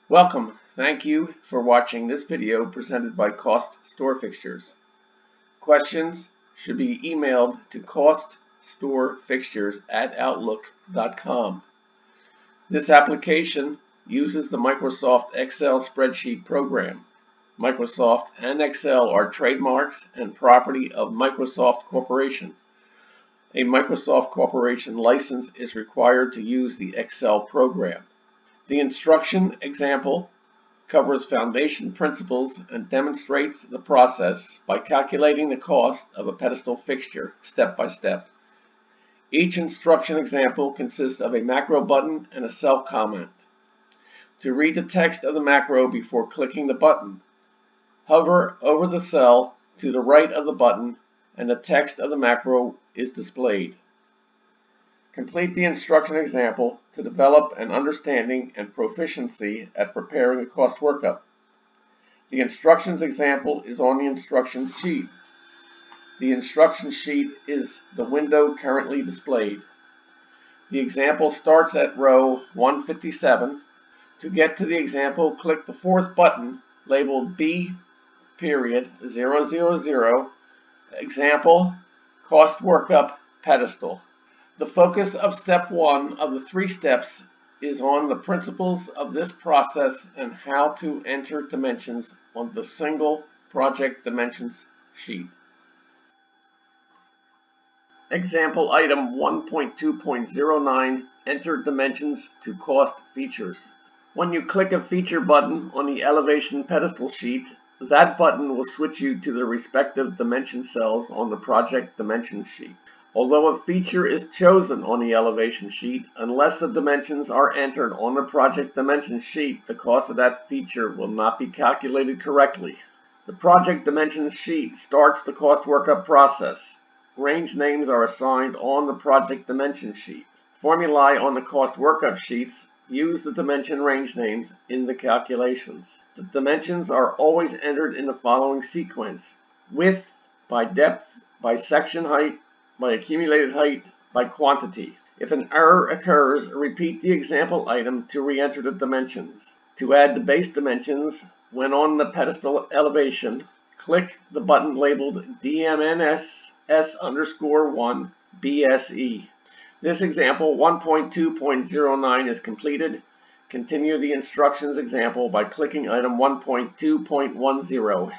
Welcome. Thank you for watching this video presented by CostStoreFixtures. Questions should be emailed to CostStoreFixtures@outlook.com. This application uses the Microsoft Excel spreadsheet program. Microsoft and Excel are trademarks and property of Microsoft Corporation. A Microsoft Corporation license is required to use the Excel program. The instruction example covers foundation principles and demonstrates the process by calculating the cost of a pedestal fixture step by step. Each instruction example consists of a macro button and a cell comment. To read the text of the macro before clicking the button, hover over the cell to the right of the button and the text of the macro is displayed. Complete the instruction example to develop an understanding and proficiency at preparing a cost workup. The instructions example is on the instruction sheet. The instruction sheet is the window currently displayed. The example starts at row 157. To get to the example, click the fourth button labeled B.000 Example Cost Workup Pedestal. The focus of step 1 of the 3 steps is on the principles of this process and how to enter dimensions on the single project dimensions sheet. Example item 1.2.09 Enter dimensions to cost features. When you click a feature button on the elevation pedestal sheet, that button will switch you to the respective dimension cells on the project dimensions sheet. Although a feature is chosen on the elevation sheet, unless the dimensions are entered on the project dimensions sheet, the cost of that feature will not be calculated correctly. The project dimensions sheet starts the cost workup process. Range names are assigned on the project dimensions sheet. Formulae on the cost workup sheets use the dimension range names in the calculations. The dimensions are always entered in the following sequence: width, by depth, by section height, by accumulated height, by quantity. If an error occurs, repeat the example item to re-enter the dimensions. To add the base dimensions, when on the pedestal elevation, click the button labeled DMNS_1 BSE. This example 1.2.09 is completed. Continue the instructions example by clicking item 1.2.10.